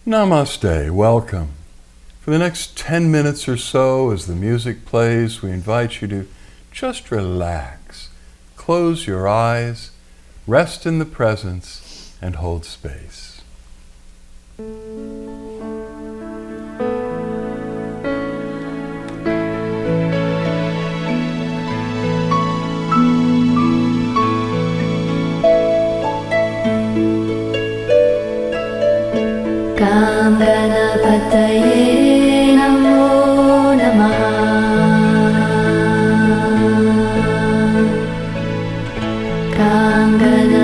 Namaste, welcome. For the next 10 minutes or so, as the music plays, we invite you to just relax, close your eyes, rest in the presence, and hold space. Ganapataye namo namaha.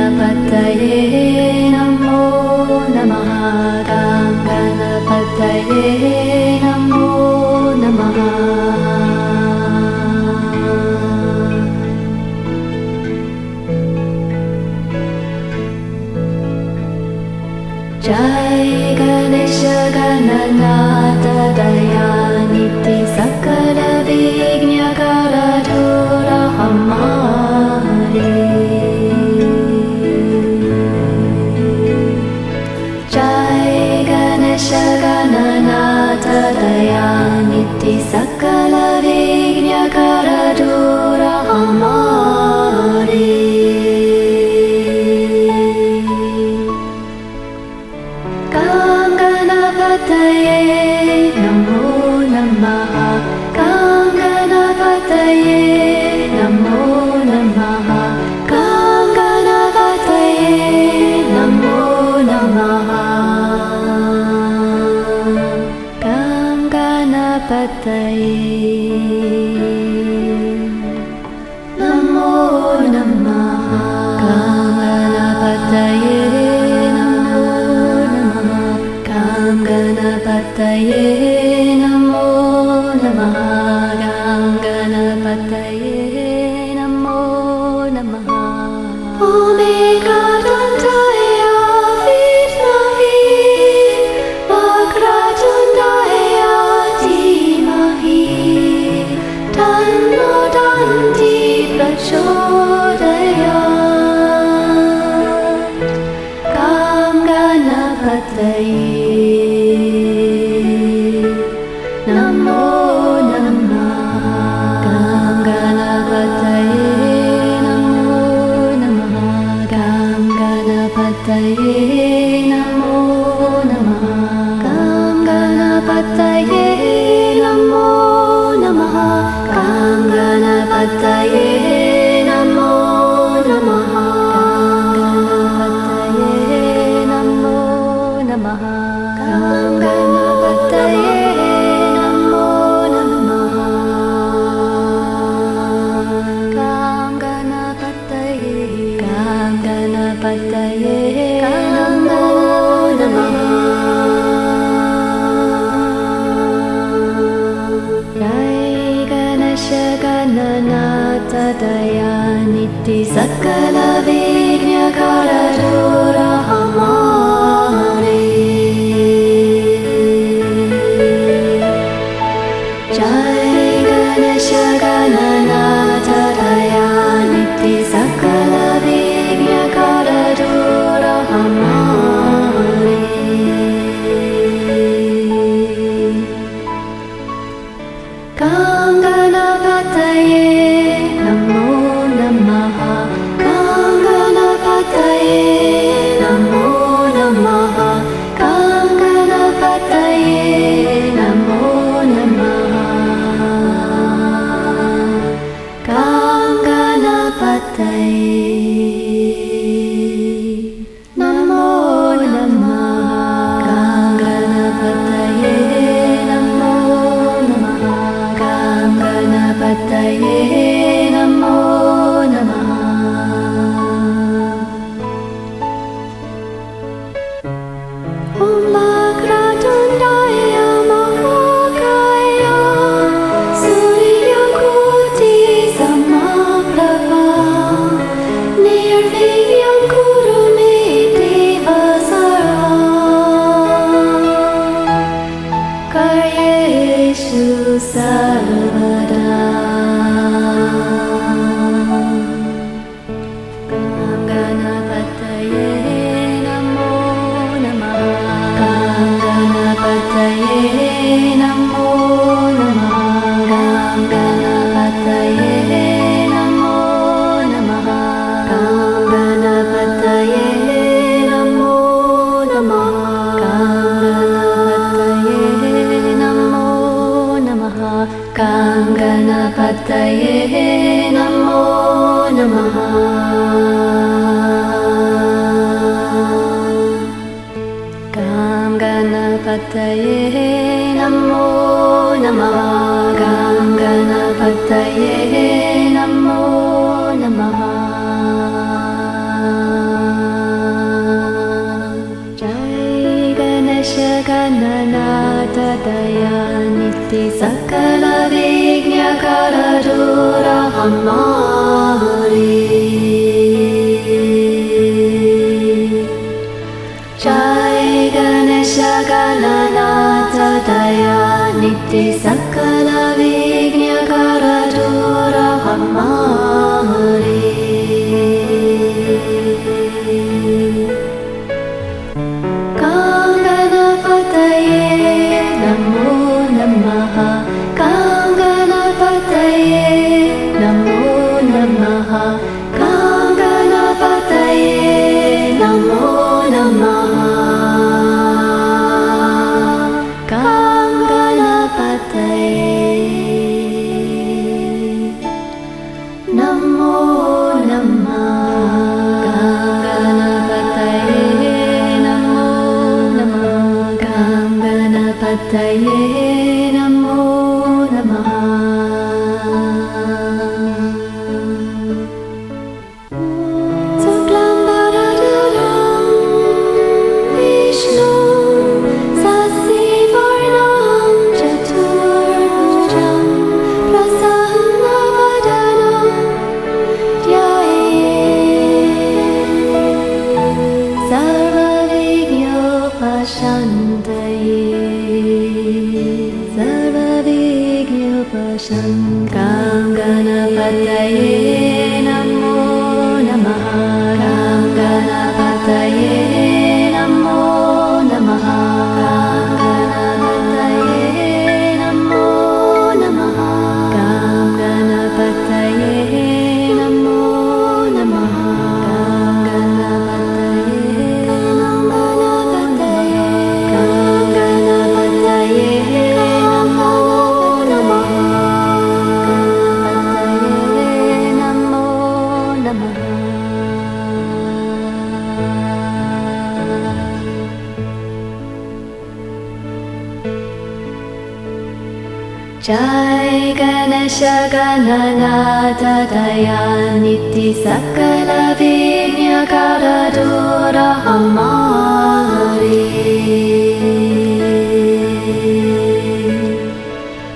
Ganapataye namo namaha. Ganapataye namo namaha. Jai Ganesha Gananatha Dayaniti Sakala Vignya Karadura Hamare. Jai Ganesha Gananatha Dayaniti Sakala Vignya Karadura Hamare. Ganapataye namo namaha. Ganapataye namo namaha. Ganapataye namo namaha. Ganapataye namo namaha. Ganapataye namo namaha. Ganapataye namo namaha. Omega Dantaya Vidmahi Vakratundaya Dhimahi Tanno Danti Prachodayat. Ganapataye namo namaha. Ganapataye namo namaha. Ganapataye namo namaha. Ganapataye namo namaha. Ganapataye namo namaha. Ganapataye namo namaha. Ganapataye namo namaha. Ganapataye namo namaha. Jai Ganesha Gananatha Dayaniti Sakala Vignya Karadura Hamare. Ganapataye Namo Namaha. Gam Ganapataye Namo Namaha. Gam Ganapataye Namo Namaha. Jai Ganesha Gananata Dayaniti Sakala Vignya Karadura Hamari. Jai Ganesha Gananata Dayaniti Sakala Vignya Karadura Hamari. Ganapataye Namo Namaha. Ganapataye Namo Namaha. Ganapataye Namo Namaha. Ganapataye Namo Ganapataye Namo Namaha. Suklam Bharadaram Vishnu Sasivarnam Chaturbhujam Prasannavadanam Dhyaye Sarvavignyopashantaye. Gam Ganapataye Namo Namaha. Gam Ganapataye Namo Namaha. Gam Ganapataye Namo Namaha. Gam Ganapataye Namo Namaha. Gam Ganapataye Namo Namaha. Jai Ganesha Gananata Dayaniti Sakala Vignya Karadura Hamari.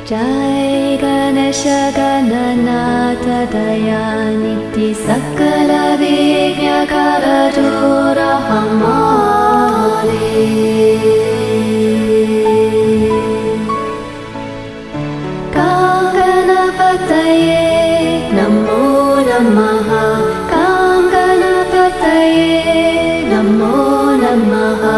Jai Ganesha Gananata Dayaniti Sakala Vignya Karadura Hamari. Ganapataye Namo Namaha. Ganapataye Namo Namaha.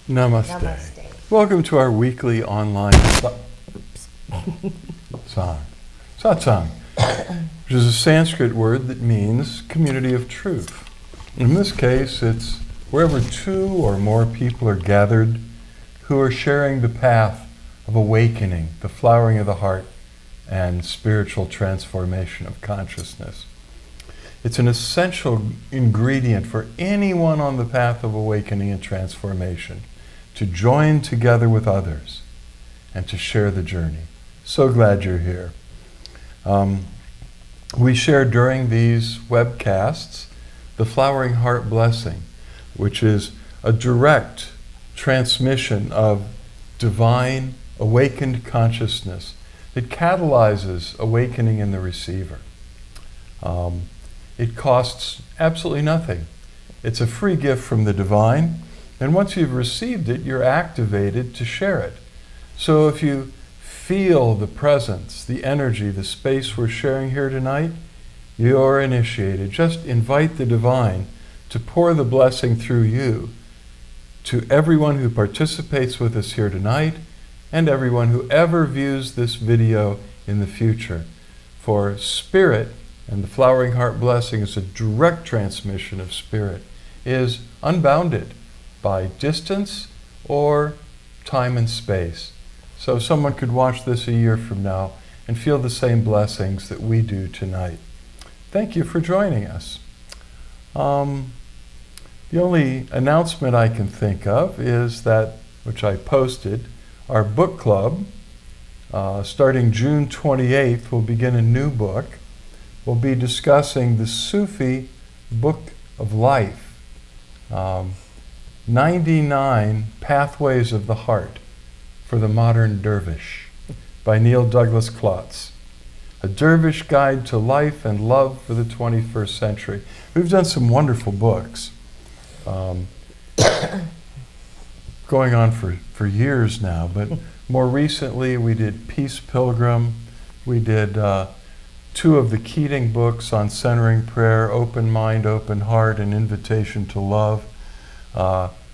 Namaste. Namaste. Welcome to our weekly online Satsang, which is a Sanskrit word that means community of truth. In this case, it's wherever two or more people are gathered who are sharing the path of awakening, the flowering of the heart, and spiritual transformation of consciousness. It's an essential ingredient for anyone on the path of awakening and transformation to join together with others and to share the journey. So glad you're here. We share during these webcasts the Flowering Heart Blessing, which is a direct transmission of divine awakened consciousness that catalyzes awakening in the receiver. It costs absolutely nothing. It's a free gift from the divine, and once you've received it, you're activated to share it. So if you feel the presence, the energy, the space we're sharing here tonight, you're initiated. Just invite the divine to pour the blessing through you to everyone who participates with us here tonight and everyone who ever views this video in the future. For spirit, and the Flowering Heart Blessing is a direct transmission of spirit, is unbounded by distance or time and space. So someone could watch this a year from now and feel the same blessings that we do tonight. Thank you for joining us. The only announcement I can think of is that, which I posted, our book club, starting June 28th, will begin a new book. We'll be discussing the Sufi Book of Life, 99 Pathways of the Heart for the Modern Dervish, by Neil Douglas Klotz. A Dervish Guide to Life and Love for the 21st Century. We've done some wonderful books, going on for years now, but more recently we did Peace Pilgrim, we did 2 of the Keating books on centering prayer, Open Mind, Open Heart, and Invitation to Love.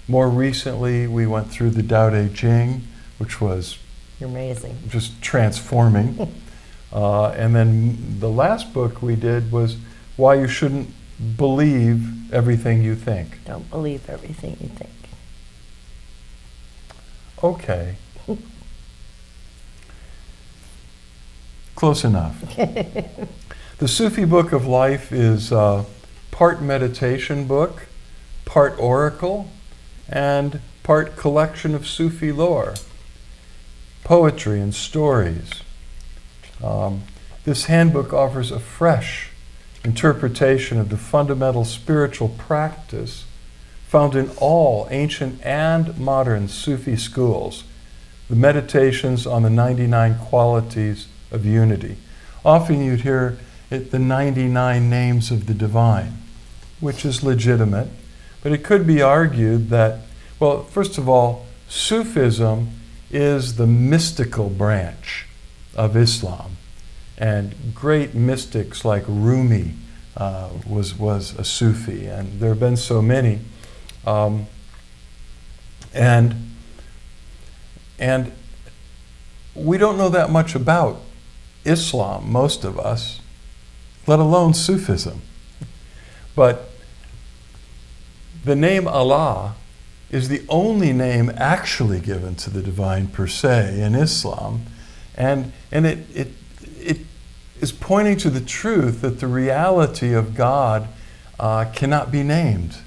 More recently, we went through the Tao Te Ching, which was amazing, just transforming. And then the last book we did was Why You Shouldn't Believe Everything You Think. Don't believe everything you think. Okay. Close enough. The Sufi Book of Life is part meditation book, part oracle, and part collection of Sufi lore, poetry and stories. This handbook offers a fresh interpretation of the fundamental spiritual practice found in all ancient and modern Sufi schools, the meditations on the 99 qualities of unity. Often you'd hear it the 99 names of the divine, which is legitimate, but it could be argued that, well, first of all, Sufism is the mystical branch of Islam, and great mystics like Rumi was a Sufi, and there have been so many, and we don't know that much about Islam, most of us, let alone Sufism. But the name Allah is the only name actually given to the divine per se in Islam, and it is pointing to the truth that the reality of God cannot be named,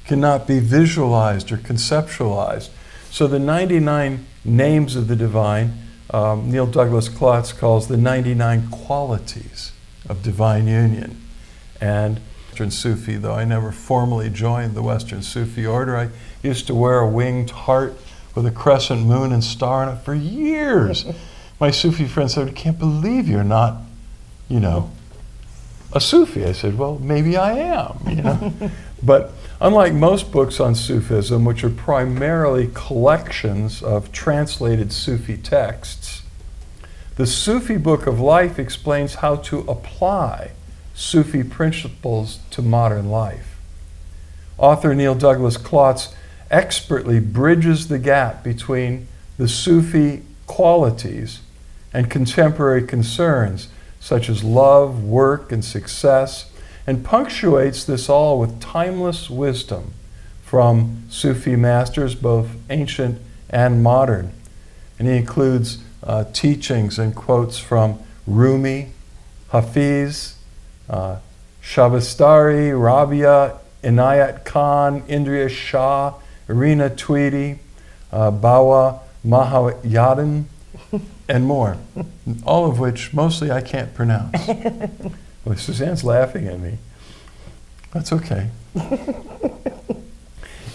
cannot be visualized or conceptualized. So the 99 names of the divine, Neil Douglas Klotz calls the 99 qualities of divine union. And Western Sufi, though I never formally joined the Western Sufi order, I used to wear a winged heart with a crescent moon and star on it for years. My Sufi friends said, I can't believe you're not, a Sufi. I said, well, maybe I am, But unlike most books on Sufism, which are primarily collections of translated Sufi texts, the Sufi Book of Life explains how to apply Sufi principles to modern life. Author Neil Douglas Klotz expertly bridges the gap between the Sufi qualities and contemporary concerns such as love, work, and success, and punctuates this all with timeless wisdom from Sufi masters, both ancient and modern. And he includes teachings and quotes from Rumi, Hafiz, Shabastari, Rabia, Inayat Khan, Indriya Shah, Irina Tweedy, Bawa Mahayadin, and more. All of which mostly I can't pronounce. Well, Suzanne's laughing at me. That's okay.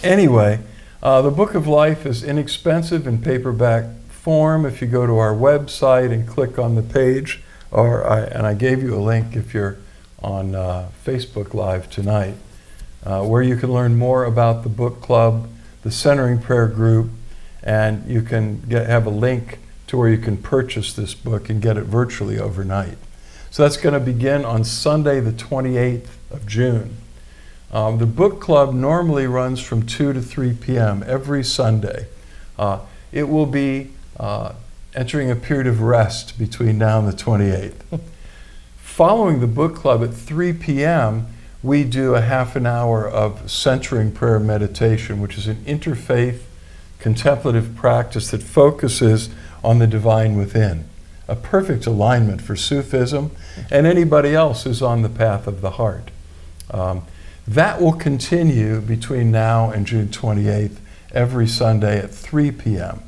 Anyway, the Book of Life is inexpensive in paperback form. If you go to our website and click on the page, and I gave you a link if you're on Facebook Live tonight, where you can learn more about the book club, the Centering Prayer group, and you can have a link to where you can purchase this book and get it virtually overnight. So that's going to begin on Sunday, the 28th of June. The book club normally runs from 2 to 3 p.m. every Sunday. It will be entering a period of rest between now and the 28th. Following the book club at 3 p.m., we do a half an hour of centering prayer meditation, which is an interfaith contemplative practice that focuses on the divine within. A perfect alignment for Sufism and anybody else who's on the path of the heart. That will continue between now and June 28th, every Sunday at 3 p.m.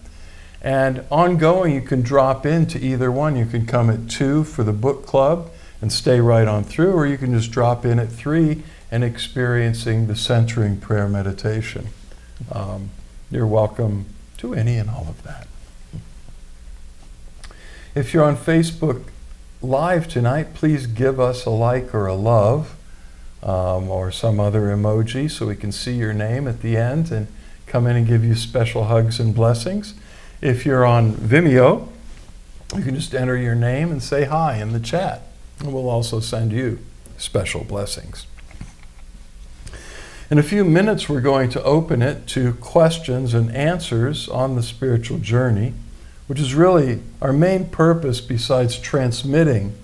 And ongoing, you can drop into either one. You can come at 2 for the book club and stay right on through, or you can just drop in at 3 and experiencing the centering prayer meditation. You're welcome to any and all of that. If you're on Facebook Live tonight, please give us a like or a love or some other emoji so we can see your name at the end and come in and give you special hugs and blessings. If you're on Vimeo, you can just enter your name and say hi in the chat, and we'll also send you special blessings. In a few minutes, we're going to open it to questions and answers on the spiritual journey, which is really our main purpose besides transmitting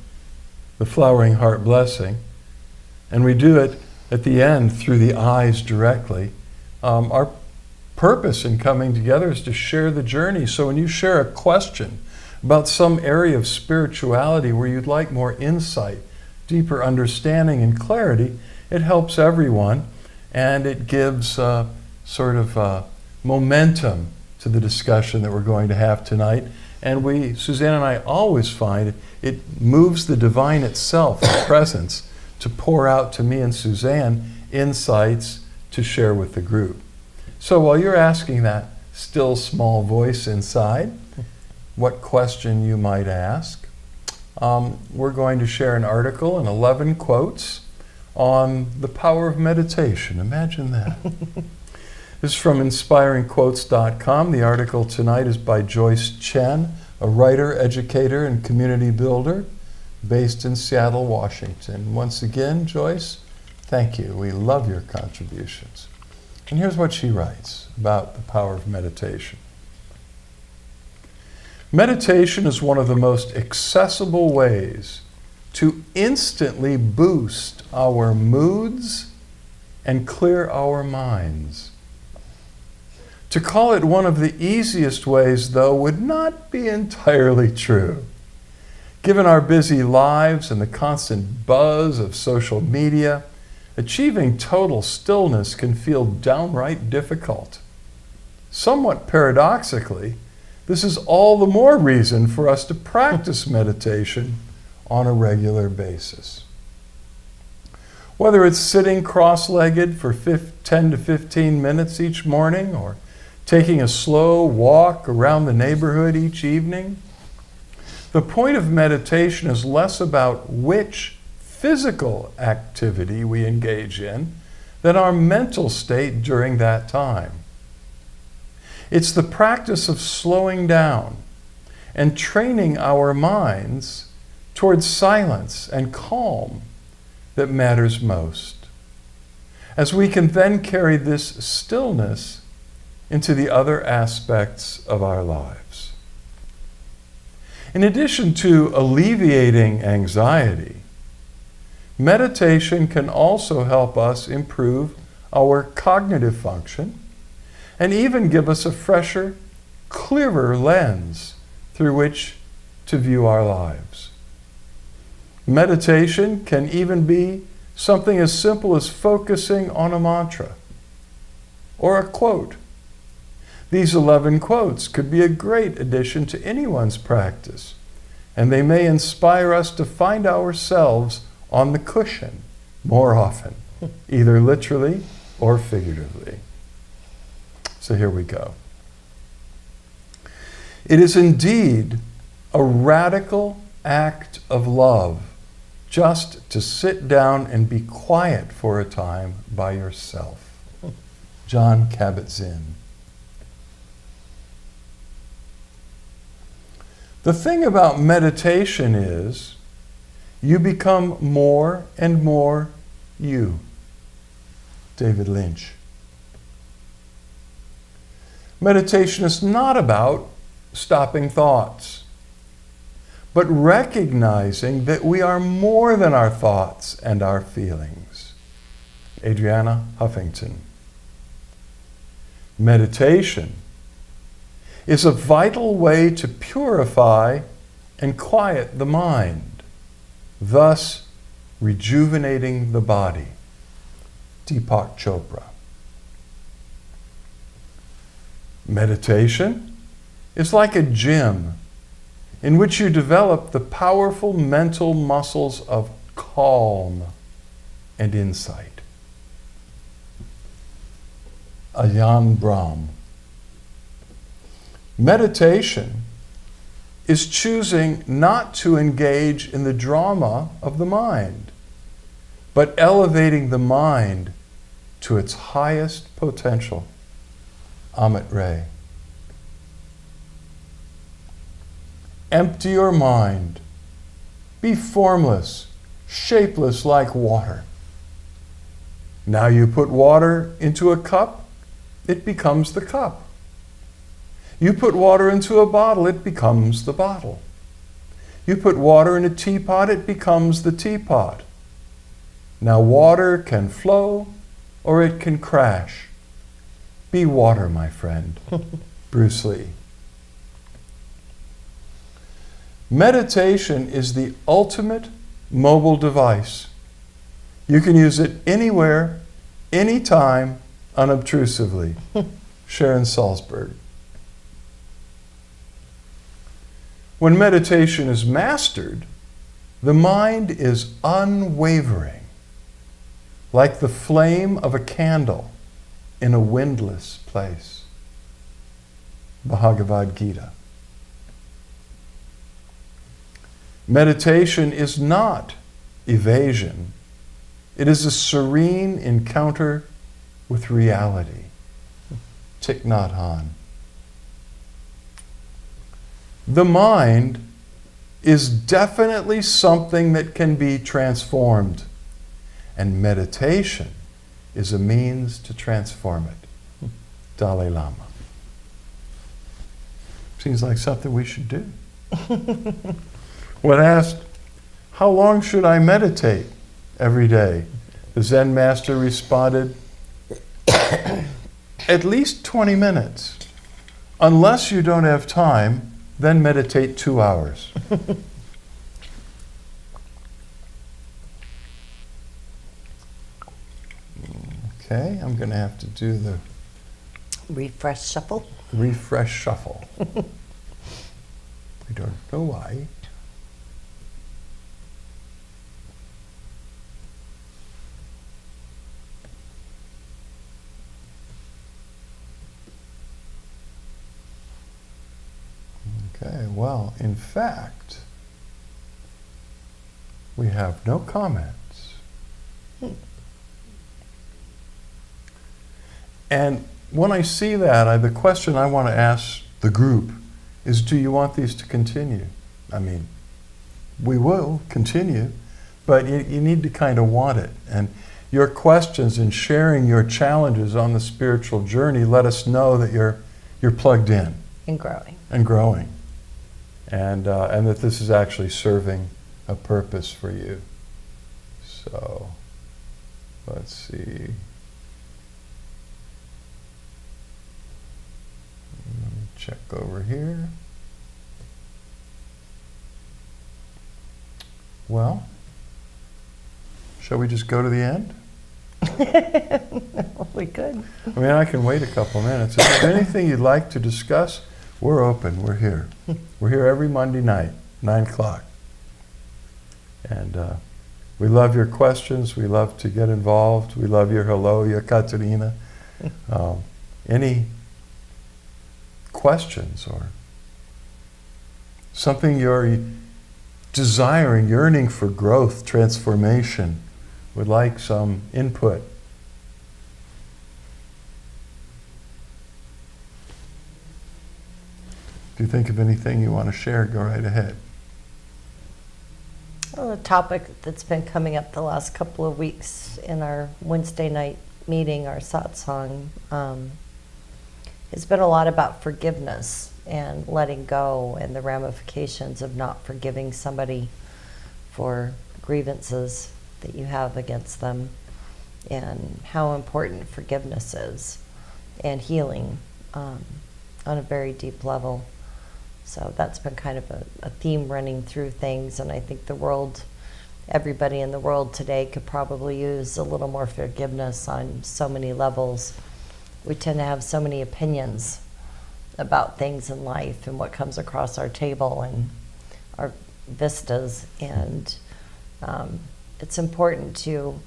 the Flowering Heart blessing. And we do it at the end through the eyes directly. Our purpose in coming together is to share the journey. So when you share a question about some area of spirituality where you'd like more insight, deeper understanding, and clarity, it helps everyone, and it gives sort of momentum to the discussion that we're going to have tonight. And Suzanne and I always find it moves the divine itself, the presence, to pour out to me and Suzanne insights to share with the group. So while you're asking that still small voice inside, what question you might ask, we're going to share an article and 11 quotes on the power of meditation. Imagine that. This is from inspiringquotes.com. The article tonight is by Joyce Chen, a writer, educator, and community builder based in Seattle, Washington. Once again, Joyce, thank you. We love your contributions. And here's what she writes about the power of meditation. Meditation is one of the most accessible ways to instantly boost our moods and clear our minds. To call it one of the easiest ways, though, would not be entirely true. Given our busy lives and the constant buzz of social media, achieving total stillness can feel downright difficult. Somewhat paradoxically, this is all the more reason for us to practice meditation on a regular basis. Whether it's sitting cross-legged for 10 to 15 minutes each morning, or taking a slow walk around the neighborhood each evening, the point of meditation is less about which physical activity we engage in than our mental state during that time. It's the practice of slowing down and training our minds towards silence and calm that matters most, as we can then carry this stillness into the other aspects of our lives. In addition to alleviating anxiety, meditation can also help us improve our cognitive function and even give us a fresher, clearer lens through which to view our lives. Meditation can even be something as simple as focusing on a mantra or a quote. These 11 quotes could be a great addition to anyone's practice, and they may inspire us to find ourselves on the cushion more often, either literally or figuratively. So here we go. It is indeed a radical act of love just to sit down and be quiet for a time by yourself. John Kabat-Zinn. The thing about meditation is you become more and more you. David Lynch. Meditation is not about stopping thoughts, but recognizing that we are more than our thoughts and our feelings. Adriana Huffington. Meditation is a vital way to purify and quiet the mind, thus rejuvenating the body. Deepak Chopra. Meditation is like a gym in which you develop the powerful mental muscles of calm and insight. Ajahn Brahm. Meditation is choosing not to engage in the drama of the mind, but elevating the mind to its highest potential. Amit Ray. Empty your mind. Be formless, shapeless like water. Now you put water into a cup, it becomes the cup. You put water into a bottle, it becomes the bottle. You put water in a teapot, it becomes the teapot. Now water can flow or it can crash. Be water, my friend. Bruce Lee. Meditation is the ultimate mobile device. You can use it anywhere, anytime, unobtrusively. Sharon Salzberg. When meditation is mastered, the mind is unwavering, like the flame of a candle in a windless place. Bhagavad Gita. Meditation is not evasion. It is a serene encounter with reality. Thich Nhat Hanh. The mind is definitely something that can be transformed, and meditation is a means to transform it. Dalai Lama. Seems like something we should do. When asked, how long should I meditate every day? The Zen master responded, at least 20 minutes. Unless you don't have time, then meditate 2 hours. Okay, I'm going to have to do the Refresh shuffle. refresh shuffle. I don't know why. Okay, well, in fact, we have no comments. And when I see that, the question I want to ask the group is, do you want these to continue? I mean, we will continue, but you need to kind of want it. And your questions and sharing your challenges on the spiritual journey let us know that you're plugged in And growing. and growing, and that this is actually serving a purpose for you. So, let's see. Let me check over here. Well, shall we just go to the end? We could. I mean, I can wait a couple minutes. If there's anything you'd like to discuss, we're open. We're here. We're here every Monday night, 9 o'clock. And we love your questions. We love to get involved. We love your hello, your Katerina. Any questions or something you're desiring, yearning for growth, transformation, would like some input? If you think of anything you want to share, go right ahead. Well, the topic that's been coming up the last couple of weeks in our Wednesday night meeting, our Satsang, has been a lot about forgiveness and letting go and the ramifications of not forgiving somebody for grievances that you have against them, and how important forgiveness is and healing on a very deep level. So that's been kind of a theme running through things, and I think the world, everybody in the world today could probably use a little more forgiveness on so many levels. We tend to have so many opinions about things in life and what comes across our table and our vistas, and it's important to,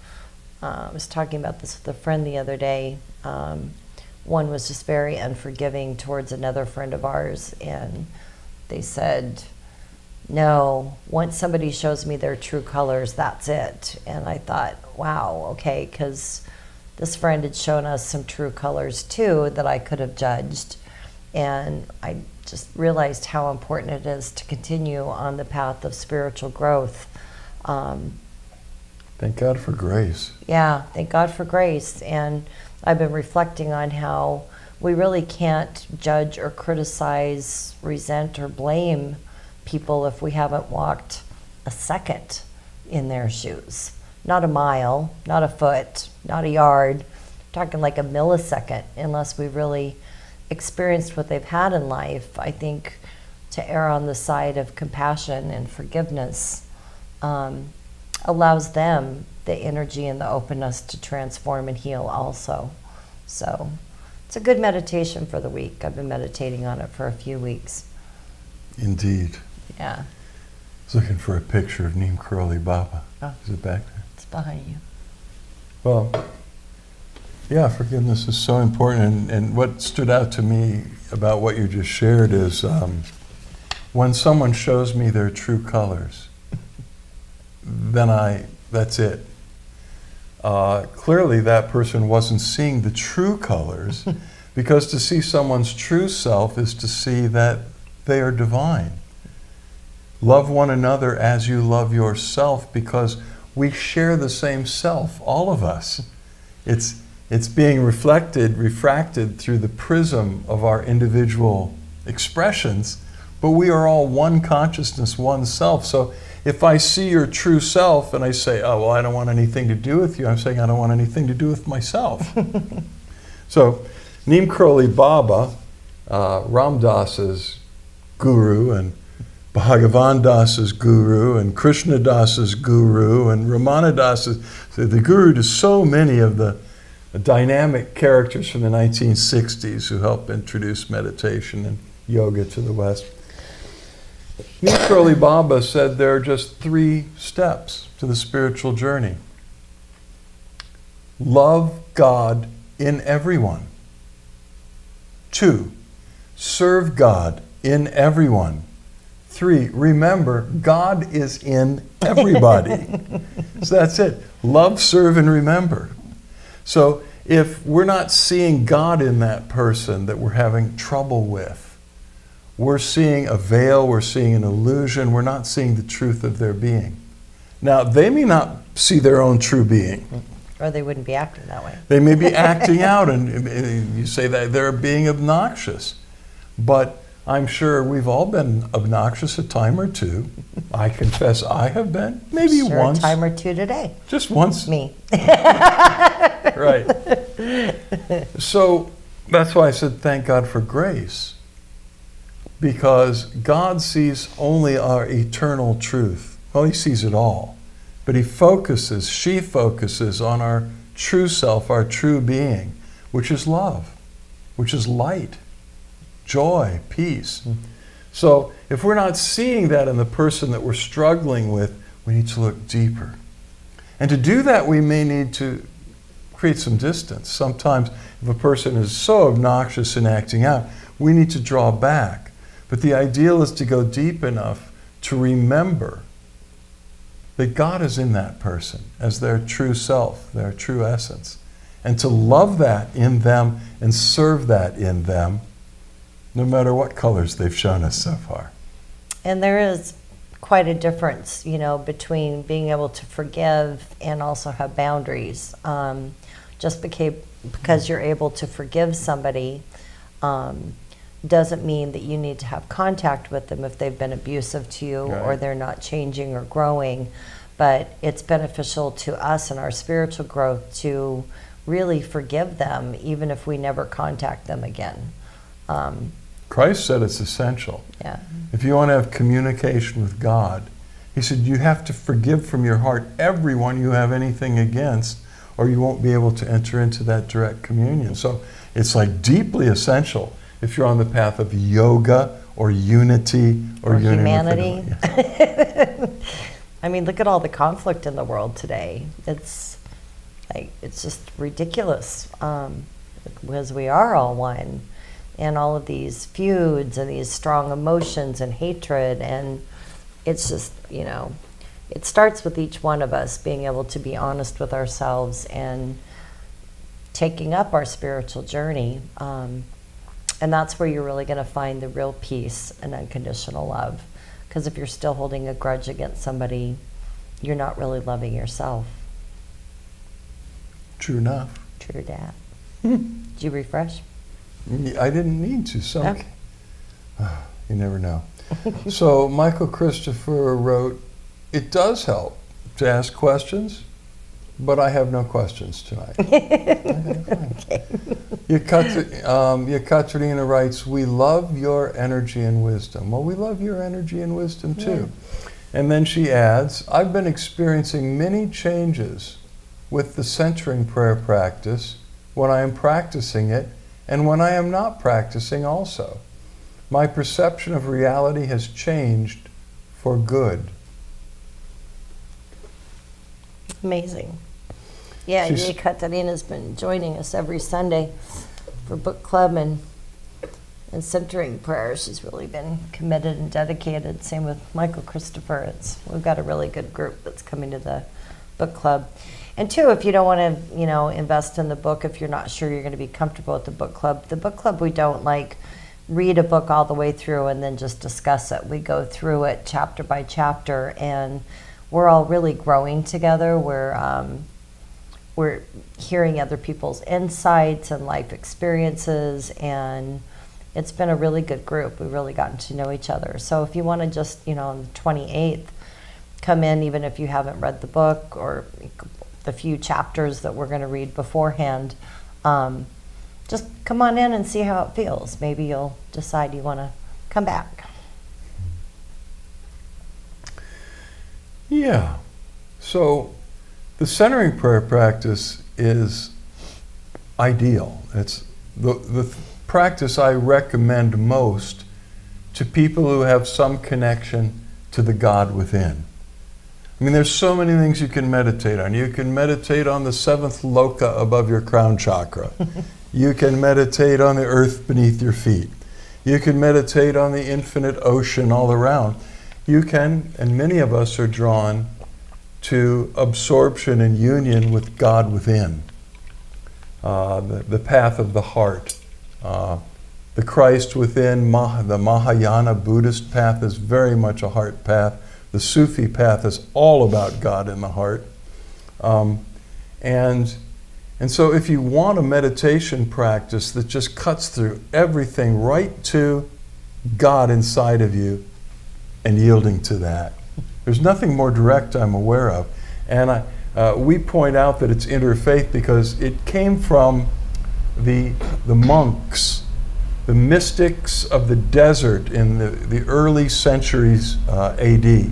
I was talking about this with a friend the other day. One was just very unforgiving towards another friend of ours, and they said, no, once somebody shows me their true colors, that's it. And I thought, wow, okay, because this friend had shown us some true colors too that I could have judged. And I just realized how important it is to continue on the path of spiritual growth. Thank God for grace. Yeah, thank God for grace. And I've been reflecting on how we really can't judge or criticize, resent, or blame people if we haven't walked a second in their shoes. Not a mile, not a foot, not a yard. I'm talking like a millisecond, unless we really experienced what they've had in life. I think to err on the side of compassion and forgiveness allows them the energy and the openness to transform and heal also. So it's a good meditation for the week. I've been meditating on it for a few weeks. Indeed. Yeah. I was looking for a picture of Neem Karoli Baba. Oh. Is it back there? It's behind you. Well, yeah, forgiveness is so important. And what stood out to me about what you just shared is when someone shows me their true colors, then that's it. Clearly that person wasn't seeing the true colors, because to see someone's true self is to see that they are divine. Love one another as you love yourself, because we share the same self, all of us. It's being refracted through the prism of our individual expressions, but we are all one consciousness, one self. So if I see your true self and I say, oh, well, I don't want anything to do with you, I'm saying I don't want anything to do with myself. So Neem Karoli Baba, Ram Das's guru, and Bhagavan Das's guru, and Krishna Das's guru, and Ramana Das's, the guru to so many of the dynamic characters from the 1960s who helped introduce meditation and yoga to the West. Neem Karoli Baba said there are just 3 steps to the spiritual journey. Love God in everyone. 2, serve God in everyone. 3, remember, God is in everybody. So that's it. Love, serve, and remember. So if we're not seeing God in that person that we're having trouble with, we're seeing a veil, we're seeing an illusion, we're not seeing the truth of their being. Now, they may not see their own true being. Or they wouldn't be acting that way. They may be acting out, and you say that they're being obnoxious. But I'm sure we've all been obnoxious a time or two. I confess I have been. Maybe Sure, once. a time or two today. Just once. Me. Right. So that's why I said thank God for grace. Because God sees only our eternal truth. Well, he sees it all. But she focuses on our true self, our true being, which is love, which is light, joy, peace. So if we're not seeing that in the person that we're struggling with, we need to look deeper. And to do that, we may need to create some distance. Sometimes if a person is so obnoxious and acting out, we need to draw back. But the ideal is to go deep enough to remember that God is in that person as their true self, their true essence, and to love that in them and serve that in them, no matter what colors they've shown us so far. And there is quite a difference, between being able to forgive and also have boundaries. Just because you're able to forgive somebody doesn't mean that you need to have contact with them if they've been abusive to you or they're not changing or growing. But it's beneficial to us and our spiritual growth to really forgive them, even if we never contact them again. Christ said it's essential. Yeah. If you want to have communication with God, he said you have to forgive from your heart everyone you have anything against, or you won't be able to enter into that direct communion. So it's like deeply essential if you're on the path of yoga or unity or humanity. Yeah. I mean, look at all the conflict in the world today. It's just ridiculous because we are all one. And all of these feuds and these strong emotions and hatred, and it's just, it starts with each one of us being able to be honest with ourselves and taking up our spiritual journey. And that's where you're really going to find the real peace and unconditional love. Because if you're still holding a grudge against somebody, you're not really loving yourself. True enough. True that. Did you refresh? I didn't need to. So Okay. You never know. So Michael Christopher wrote, "It does help to ask questions, but I have no questions tonight." Okay, fine. Okay. Yekaterina writes, "We love your energy and wisdom." Well, we love your energy and wisdom too. Yeah. And then she adds, "I've been experiencing many changes with the centering prayer practice when I am practicing it and when I am not practicing also. My perception of reality has changed for good." Amazing. Yeah, Yekaterina's been joining us every Sunday for book club and centering prayer. She's really been committed and dedicated. Same with Michael Christopher. We've got a really good group that's coming to the book club. And two, if you don't want to, invest in the book, if you're not sure you're going to be comfortable with the book club, we don't read a book all the way through and then just discuss it. We go through it chapter by chapter, and we're all really growing together. We're hearing other people's insights and life experiences, and it's been a really good group. We've really gotten to know each other. So if you want to just, on the 28th, come in, even if you haven't read the book or the few chapters that we're going to read beforehand, just come on in and see how it feels. Maybe you'll decide you want to come back. Yeah. So the centering prayer practice is ideal. It's the practice I recommend most to people who have some connection to the God within. I mean, there's so many things you can meditate on. You can meditate on the seventh loka above your crown chakra. You can meditate on the earth beneath your feet. You can meditate on the infinite ocean all around. You can, and many of us are drawn to absorption and union with God within. The path of the heart. The Christ within, the Mahayana Buddhist path is very much a heart path. The Sufi path is all about God in the heart. And so if you want a meditation practice that just cuts through everything right to God inside of you and yielding to that, there's nothing more direct I'm aware of. And we point out that it's interfaith because it came from the monks, the mystics of the desert in the early centuries AD.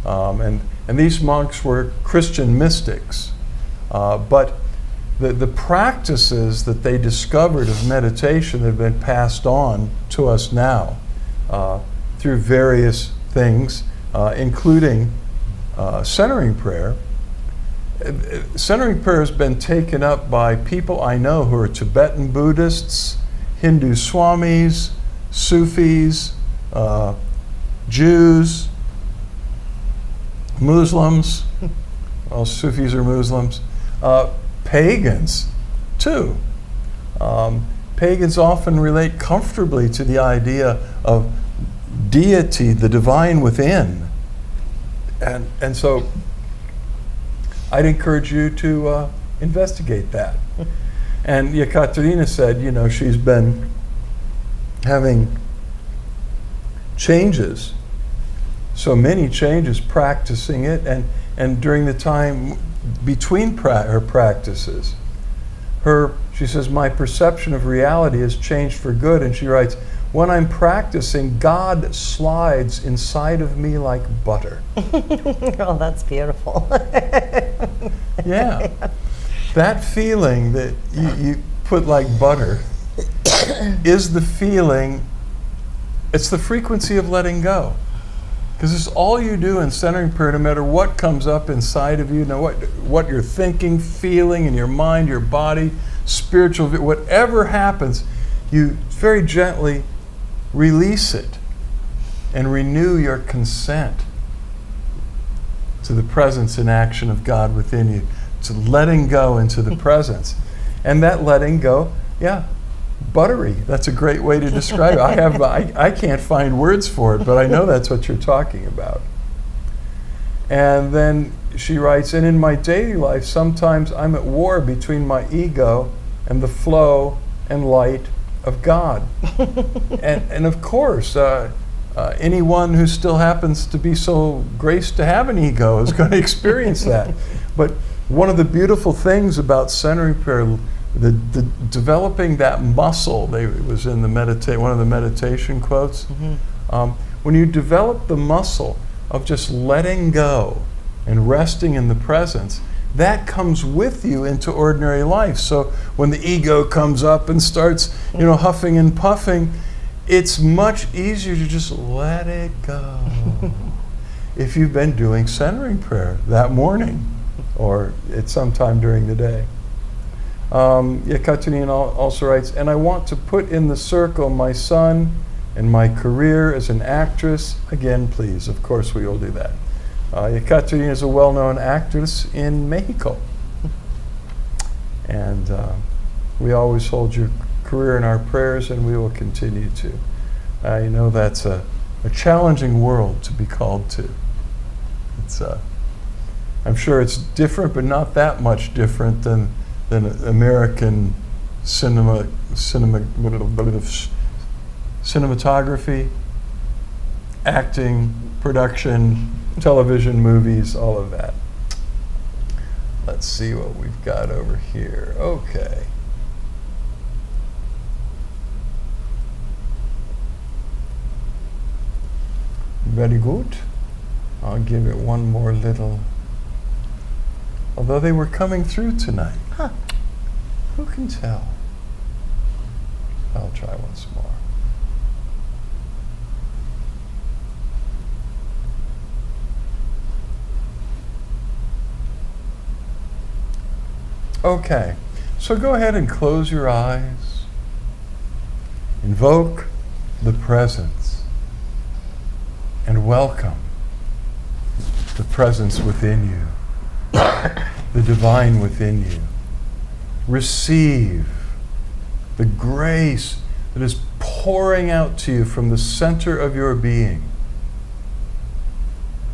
And these monks were Christian mystics. But the practices that they discovered of meditation have been passed on to us now through various things, including centering prayer. Centering prayer has been taken up by people I know who are Tibetan Buddhists, Hindu Swamis, Sufis, Jews, Muslims. Well, Sufis are Muslims. Pagans, too. Pagans often relate comfortably to the idea of deity, the divine within. And so I'd encourage you to investigate that. And Yekaterina said, you know, she's been having changes, so many changes, practicing it, and during the time between her practices, she says, my perception of reality has changed for good. And she writes, when I'm practicing, God slides inside of me like butter. Oh, that's beautiful. Yeah. That feeling that you put like butter is the feeling, it's the frequency of letting go. Because it's all you do in centering prayer, no matter what comes up inside of you, what you're thinking, feeling in your mind, your body, spiritual, whatever happens, you very gently release it and renew your consent to the presence and action of God within you, to letting go into the presence. And that letting go, yeah, buttery. That's a great way to describe it. I can't find words for it, but I know that's what you're talking about. And then she writes, and in my daily life, sometimes I'm at war between my ego and the flow and light of God. and of course, anyone who still happens to be so graced to have an ego is going to experience that. But one of the beautiful things about centering prayer, the developing that muscle, it was in one of the meditation quotes. Mm-hmm. When you develop the muscle of just letting go and resting in the presence, that comes with you into ordinary life. So when the ego comes up and starts, huffing and puffing, it's much easier to just let it go. If you've been doing centering prayer that morning or at some time during the day. Yekaterina also writes, and I want to put in the circle my son and my career as an actress. Again, please, of course we will do that. Yekaterina is a well-known actress in Mexico. And we always hold your career in our prayers, and we will continue to. That's a challenging world to be called to. It's I'm sure it's different, but not that much different than American cinematography, acting, production, television, movies, all of that. Let's see what we've got over here. Okay. Very good. I'll give it one more little. Although they were coming through tonight. Huh. Who can tell? I'll try once more. Okay, so go ahead and close your eyes. Invoke the presence and welcome the presence within you, the divine within you. Receive the grace that is pouring out to you from the center of your being,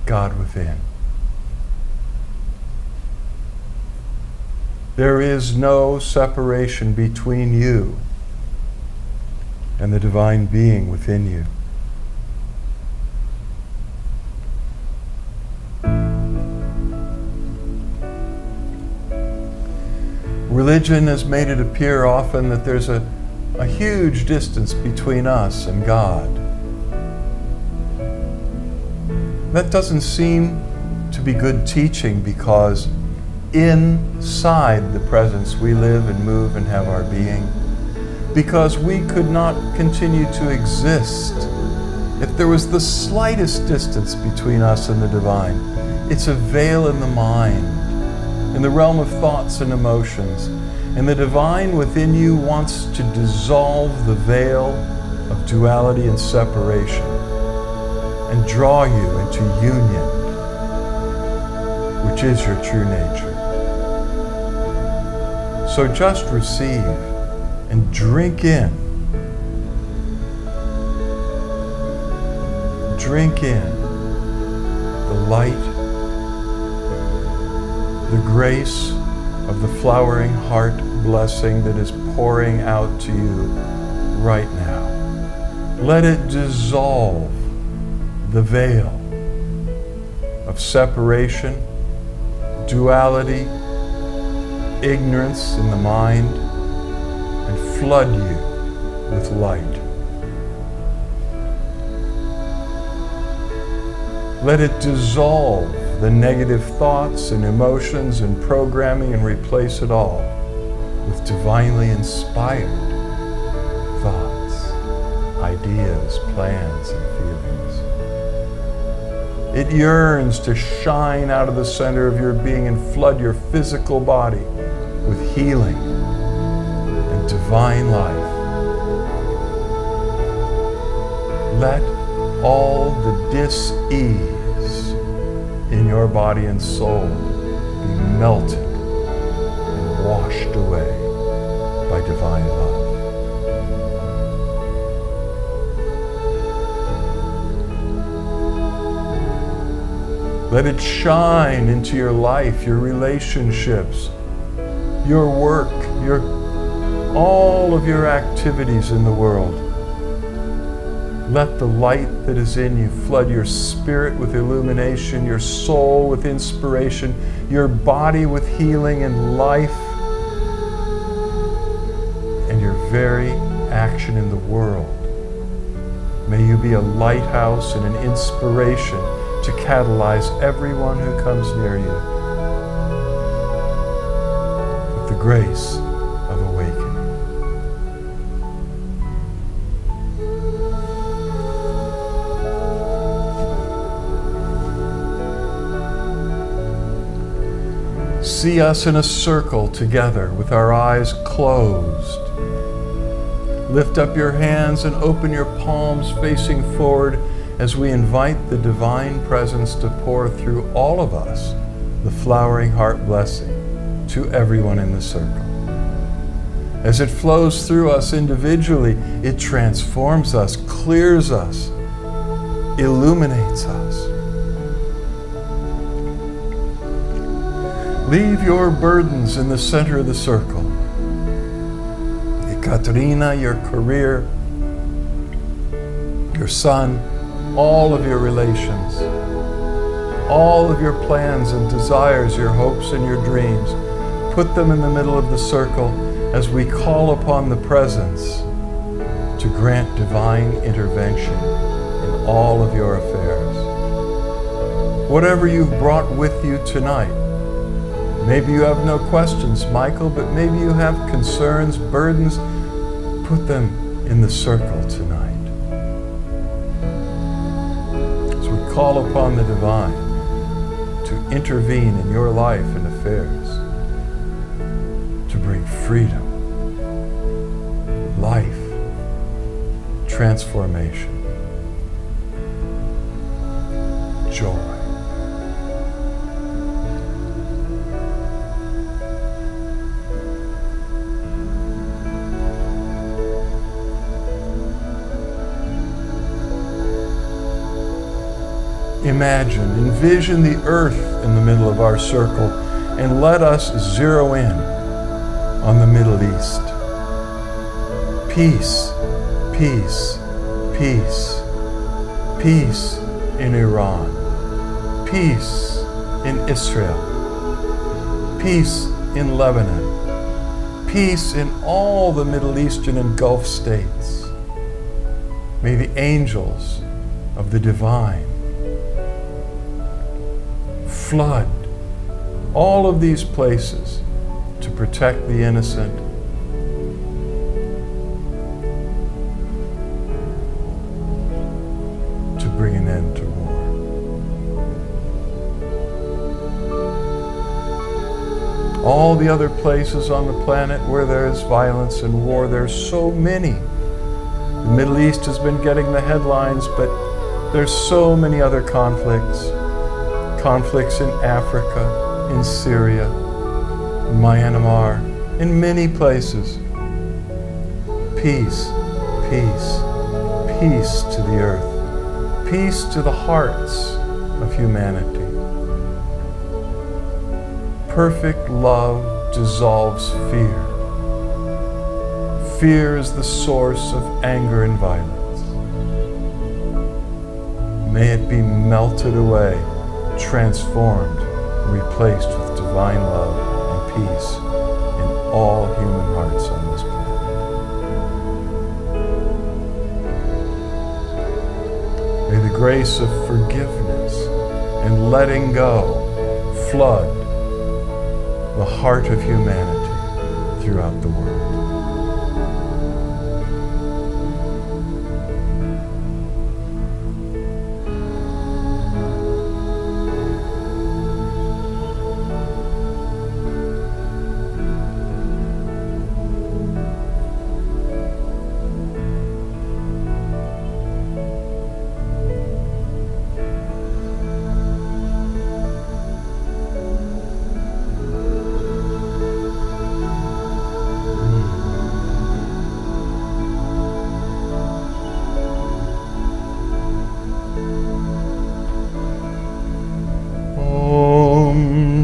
God within. There is no separation between you and the divine being within you. Religion has made it appear often that there's a huge distance between us and God. That doesn't seem to be good teaching, because inside the presence we live and move and have our being. Because we could not continue to exist if there was the slightest distance between us and the divine. It's a veil in the mind, in the realm of thoughts and emotions. And the divine within you wants to dissolve the veil of duality and separation and draw you into union, which is your true nature. So just receive and drink in. Drink in the light, the grace of the flowering heart blessing that is pouring out to you right now. Let it dissolve the veil of separation, duality, ignorance in the mind, and flood you with light. Let it dissolve the negative thoughts and emotions and programming and replace it all with divinely inspired thoughts, ideas, plans, and feelings. It yearns to shine out of the center of your being and flood your physical body with healing and divine life. Let all the dis-ease in your body and soul be melted and washed away by divine love. Let it shine into your life, your relationships, your work, all of your activities in the world. Let the light that is in you flood your spirit with illumination, your soul with inspiration, your body with healing and life, and your very action in the world. May you be a lighthouse and an inspiration to catalyze everyone who comes near you with the grace of awakening. See us in a circle together with our eyes closed. Lift up your hands and open your palms facing forward as we invite the divine presence to pour through all of us the flowering heart blessing to everyone in the circle. As it flows through us individually, it transforms us, clears us, illuminates us. Leave your burdens in the center of the circle. Ekaterina, your career, your son, all of your relations, all of your plans and desires, your hopes and your dreams. Put them in the middle of the circle as we call upon the presence to grant divine intervention in all of your affairs. Whatever you've brought with you tonight, maybe you have no questions, Michael, but maybe you have concerns, burdens. Put them in the circle tonight. As we call upon the divine to intervene in your life and affairs, to bring freedom, life, transformation, joy. Envision the earth in the middle of our circle, and let us zero in on the Middle East. Peace, peace, peace. Peace in Iran. Peace in Israel. Peace in Lebanon. Peace in all the Middle Eastern and Gulf states. May the angels of the divine flood all of these places to protect the innocent, to bring an end to war. All the other places on the planet where there is violence and war, there's so many. The Middle East has been getting the headlines, but there's so many other conflicts. Conflicts in Africa, in Syria, in Myanmar, in many places. Peace, peace, peace to the earth. Peace to the hearts of humanity. Perfect love dissolves fear. Fear is the source of anger and violence. May it be melted away, transformed, and replaced with divine love and peace in all human hearts on this planet. May the grace of forgiveness and letting go flood the heart of humanity throughout the world.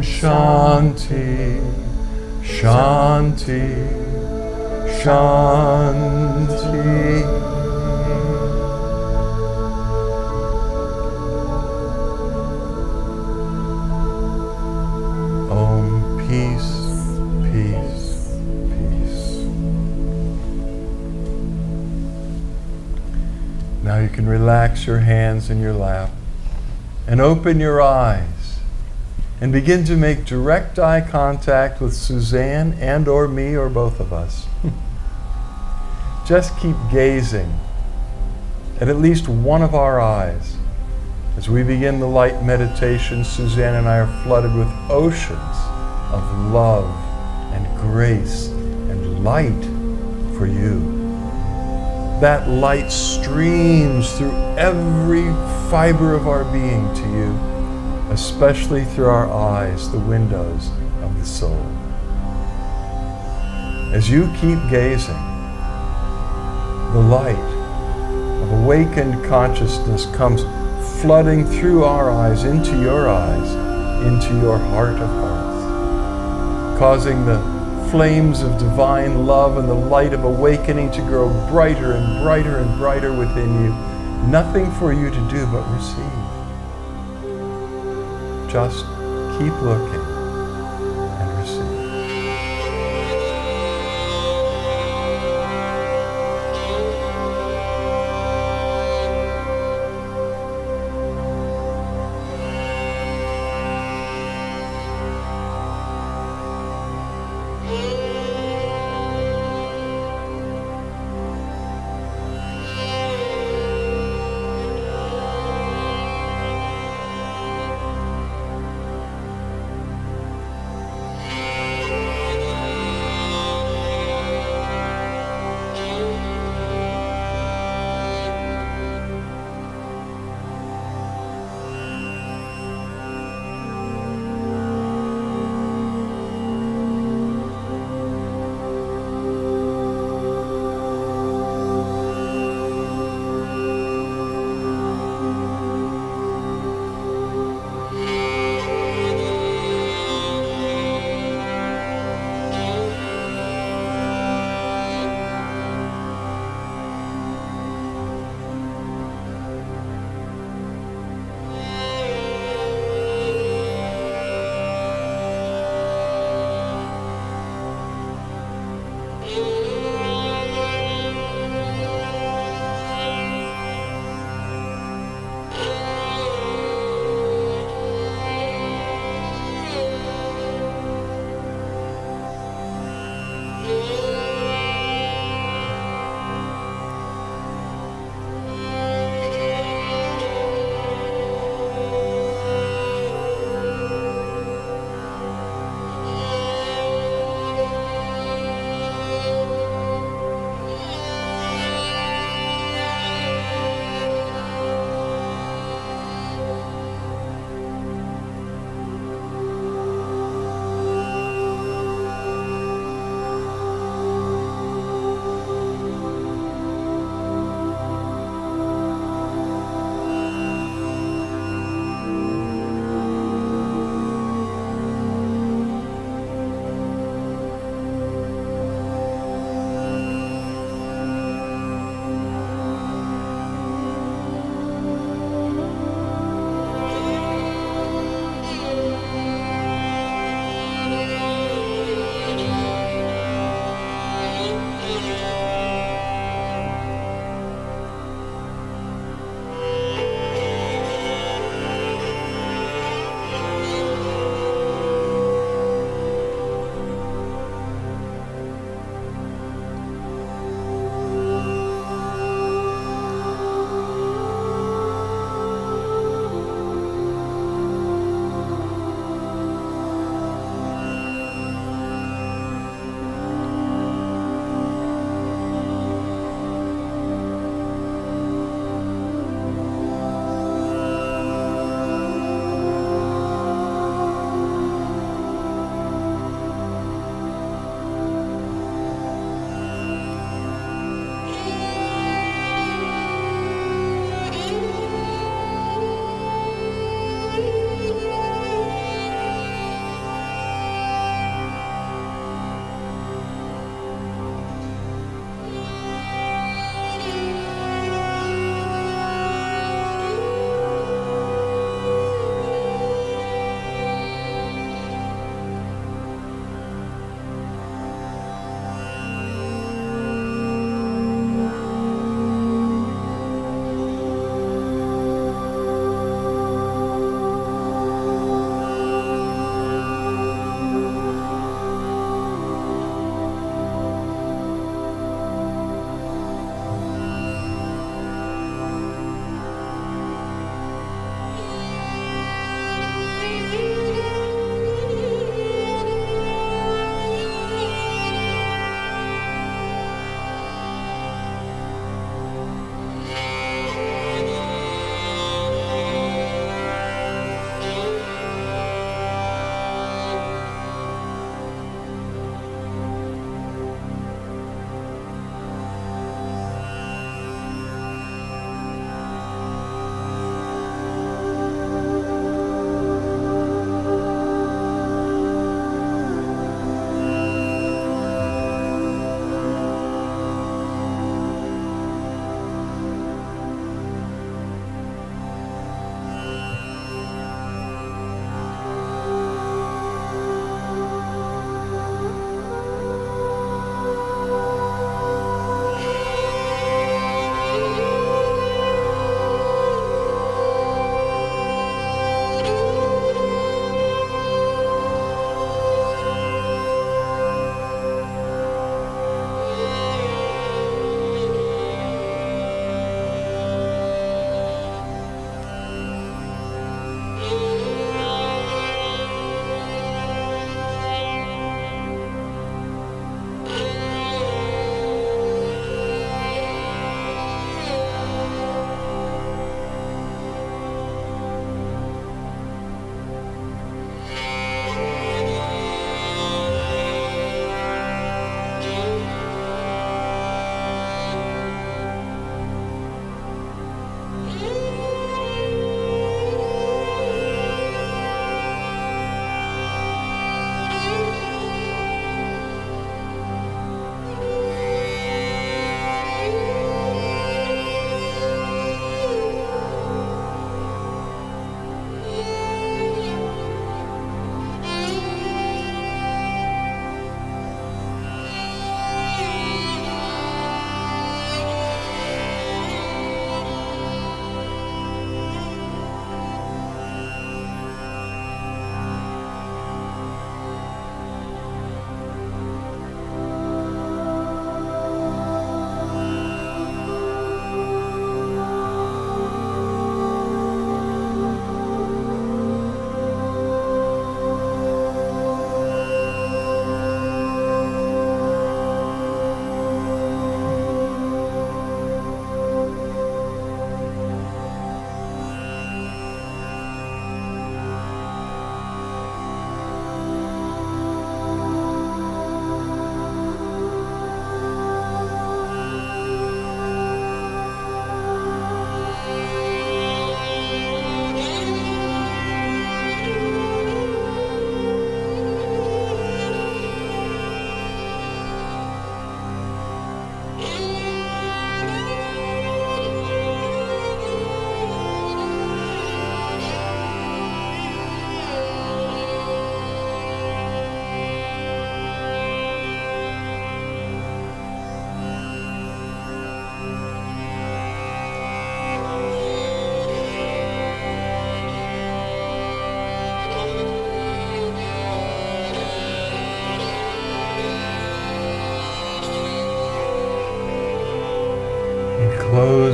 Shanti, Shanti, Shanti. Om, peace, peace, peace. Now you can relax your hands in your lap and open your eyes and begin to make direct eye contact with Suzanne and or me or both of us. Just keep gazing at least one of our eyes. As we begin the light meditation, Suzanne and I are flooded with oceans of love and grace and light for you. That light streams through every fiber of our being to you, especially through our eyes, the windows of the soul. As you keep gazing, the light of awakened consciousness comes flooding through our eyes, into your heart of hearts, causing the flames of divine love and the light of awakening to grow brighter and brighter and brighter within you. Nothing for you to do but receive. Just keep looking and receive.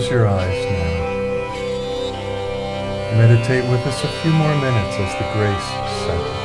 close your eyes now. Meditate with us a few more minutes as the grace settles.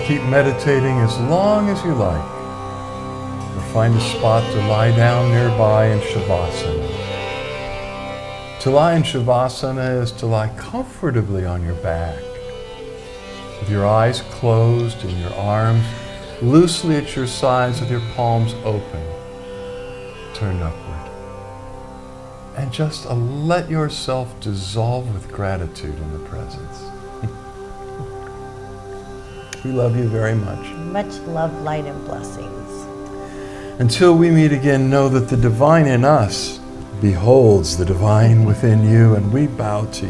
Keep meditating as long as you like. Or find a spot to lie down nearby in Shavasana. To lie in Shavasana is to lie comfortably on your back, with your eyes closed and your arms loosely at your sides with your palms open, turned upward. And just let yourself dissolve with gratitude in the presence. We love you very much. Much love, light, and blessings. Until we meet again, know that the divine in us beholds the divine within you, and we bow to you.